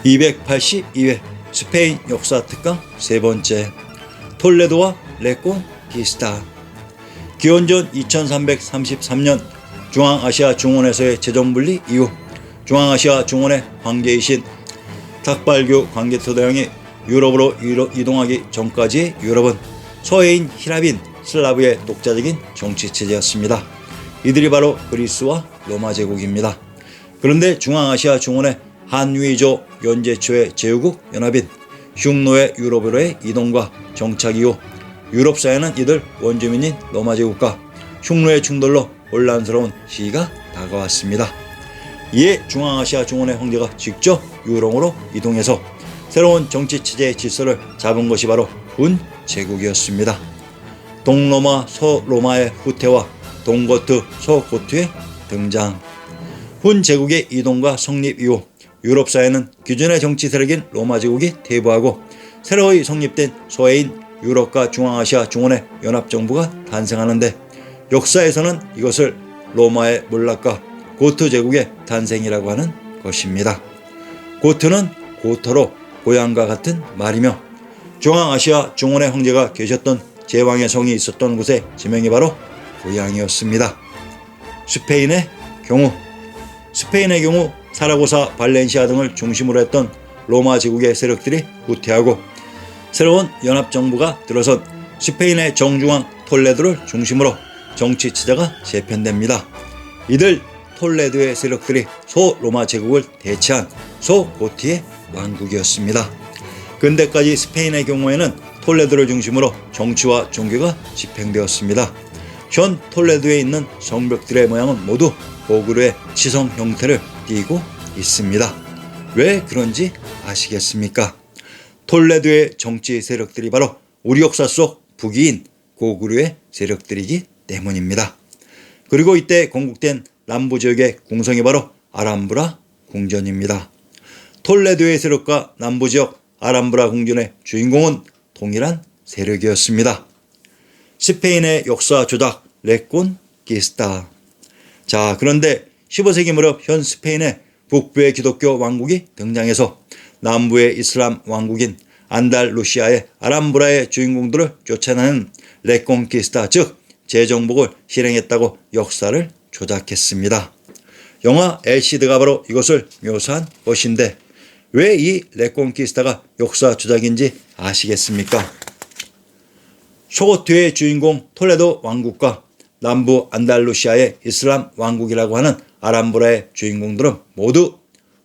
282회 스페인 역사 특강 세 번째, 톨레도와 레콩키스타. 기원전 2333년 중앙아시아 중원에서의 재정분리 이후 중앙아시아 중원의 황제이신 탁발교 광개토대왕이 유럽으로 이동하기 전까지의 유럽은 서해인 히라빈 슬라브의 독자적인 정치체제였습니다. 이들이 바로 그리스와 로마 제국입니다. 그런데 중앙아시아 중원의 한위조 연제초의 제후국 연합인 흉노의 유럽으로의 이동과 정착 이후 유럽 사회는 이들 원주민인 로마 제국과 흉노의 충돌로 혼란스러운 시기가 다가왔습니다. 이에 중앙아시아 중원의 황제가 직접 유럽으로 이동해서 새로운 정치체제의 질서를 잡은 것이 바로 군 제국이었습니다. 동로마 서로마의 후퇴와 동고트 서고트의 등장. 군 제국의 이동과 성립 이후 유럽 사회는 기존의 정치 세력인 로마 제국이 퇴보하고 새로이 성립된 서해인 유럽과 중앙아시아 중원의 연합정부가 탄생하는데, 역사에서는 이것을 로마의 몰락과 고트 제국의 탄생이라고 하는 것입니다. 고트는 고토로 고향과 같은 말이며 중앙아시아 중원의 황제가 계셨던 제왕의 성이 있었던 곳의 지명이 바로 고향이었습니다. 스페인의 경우 사라고사, 발렌시아 등을 중심으로 했던 로마 제국의 세력들이 후퇴하고 새로운 연합정부가 들어선 스페인의 정중앙 톨레도를 중심으로 정치체제가 재편됩니다. 이들 톨레도의 세력들이 소로마 제국을 대체한 소고티의 왕국이었습니다. 근대까지 스페인의 경우에는 톨레도를 중심으로 정치와 종교가 집행되었습니다. 현 톨레도에 있는 성벽들의 모양은 모두 고구려의 치성 형태를 띠고 있습니다. 왜 그런지 아시겠습니까? 톨레도의 정치 세력들이 바로 우리 역사 속 북이인 고구려의 세력들이기 때문입니다. 그리고 이때 건국된 남부 지역의 궁성이 바로 아람브라 궁전입니다. 톨레도의 세력과 남부 지역 아람브라 궁전의 주인공은 동일한 세력이었습니다. 스페인의 역사 조작 레콘키스타. 자, 그런데 15세기 무렵 현 스페인의 북부의 기독교 왕국이 등장해서 남부의 이슬람 왕국인 안달루시아의 아람브라의 주인공들을 쫓아내는 레콘키스타, 즉 재정복을 실행했다고 역사를 조작했습니다. 영화 엘시드가 바로 이것을 묘사한 것인데, 왜 이 레콘키스타가 역사 조작인지 아시겠습니까? 소고트의 주인공 톨레도 왕국과 남부 안달루시아의 이슬람 왕국이라고 하는 아람브라의 주인공들은 모두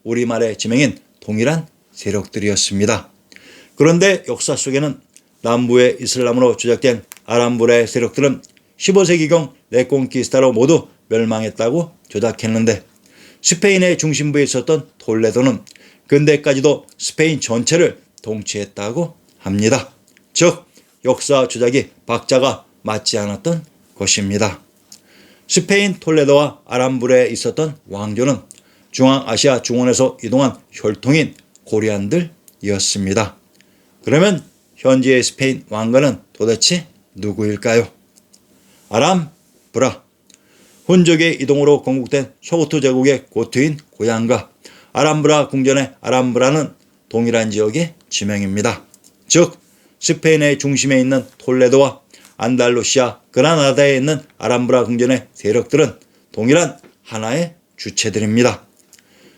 우리말의 지명인 동일한 세력들이었습니다. 그런데 역사 속에는 남부의 이슬람으로 조작된 아람브라의 세력들은 15세기경 레콘키스타로 모두 멸망했다고 조작했는데, 스페인의 중심부에 있었던 톨레도는 근대까지도 스페인 전체를 통치했다고 합니다. 즉 역사 조작이 박자가 맞지 않았던 것입니다. 스페인 톨레도와 아람브라에 있었던 왕조는 중앙아시아 중원에서 이동한 혈통인 고리안들이었습니다. 그러면 현재의 스페인 왕가는 도대체 누구일까요? 아람브라. 훈족의 이동으로 건국된 소고트 제국의 고트인 고향과 아람브라 궁전의 아람브라는 동일한 지역의 지명입니다. 즉 스페인의 중심에 있는 톨레도와 안달루시아 그라나다에 있는 아람브라 궁전의 세력들은 동일한 하나의 주체들입니다.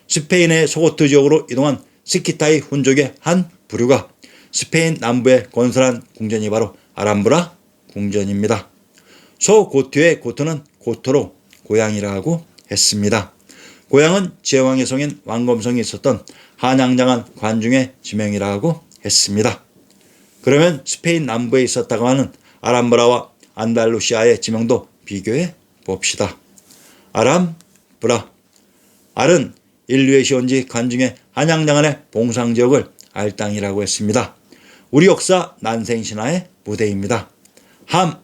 스페인의 소고트 지역으로 이동한 스키타이 훈족의 한 부류가 스페인 남부에 건설한 궁전이 바로 아람브라 궁전입니다. 소고트의 고트는 고토로 고향이라고 했습니다. 고향은 제왕의 성인 왕검성이 있었던 한양장한 관중의 지명이라고 했습니다. 그러면 스페인 남부에 있었다고 하는 아람브라와 안달루시아의 지명도 비교해 봅시다. 아람브라. 알은 인류의 시원지 관중의 한양장안의 봉상지역을 알땅이라고 했습니다. 우리 역사 난생신화의 무대입니다. 함.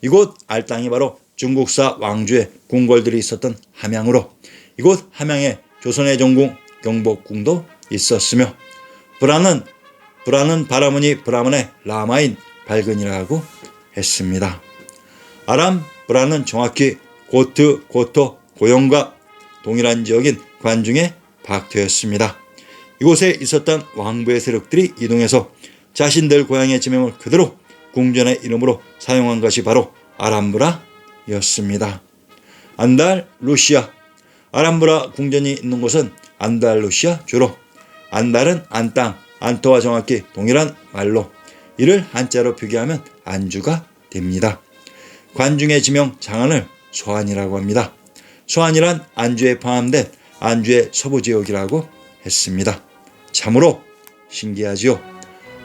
이곳 알땅이 바로 중국사 왕주의 궁궐들이 있었던 함양으로 이곳 함양에 조선의 정궁 경복궁도 있었으며, 브라는 바라무니 브라문의 라마인 발근이라고 했습니다. 아람브라는 정확히 고토 고영과 동일한 지역인 관중의 박토였습니다. 이곳에 있었던 왕부의 세력들이 이동해서 자신들 고향의 지명을 그대로 궁전의 이름으로 사용한 것이 바로 아람브라였습니다. 안달루시아. 아람브라 궁전이 있는 곳은 안달루시아 주로. 안달은 안땅, 안토와 정확히 동일한 말로 이를 한자로 표기하면 안주가 됩니다. 관중의 지명 장안을 소안이라고 합니다. 소안이란 안주에 포함된 안주의 서부지역이라고 했습니다. 참으로 신기하지요.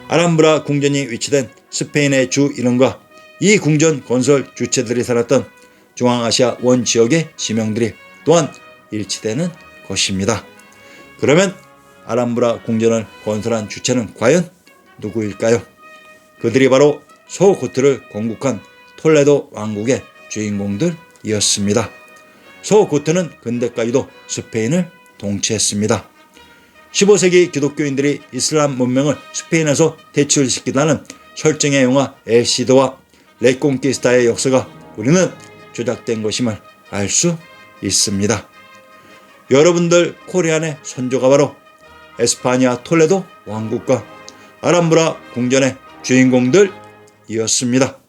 아람브라 궁전이 위치된 스페인의 주 이름과 이 궁전 건설 주체들이 살았던 중앙아시아 원 지역의 지명들이 또한 일치되는 것입니다. 그러면 아람브라 궁전을 건설한 주체는 과연 누구일까요? 그들이 바로 소고트를 건국한 톨레도 왕국의 주인공들이었습니다. 소고트는 근대까지도 스페인을 통치했습니다. 15세기 기독교인들이 이슬람 문명을 스페인에서 퇴출시키다는 설정의 영화 엘시드와 레콘키스타의 역사가 우리는 조작된 것임을 알 수 있습니다. 여러분들 코리안의 선조가 바로 에스파냐 톨레도 왕국과 아람브라 궁전의 주인공들이었습니다.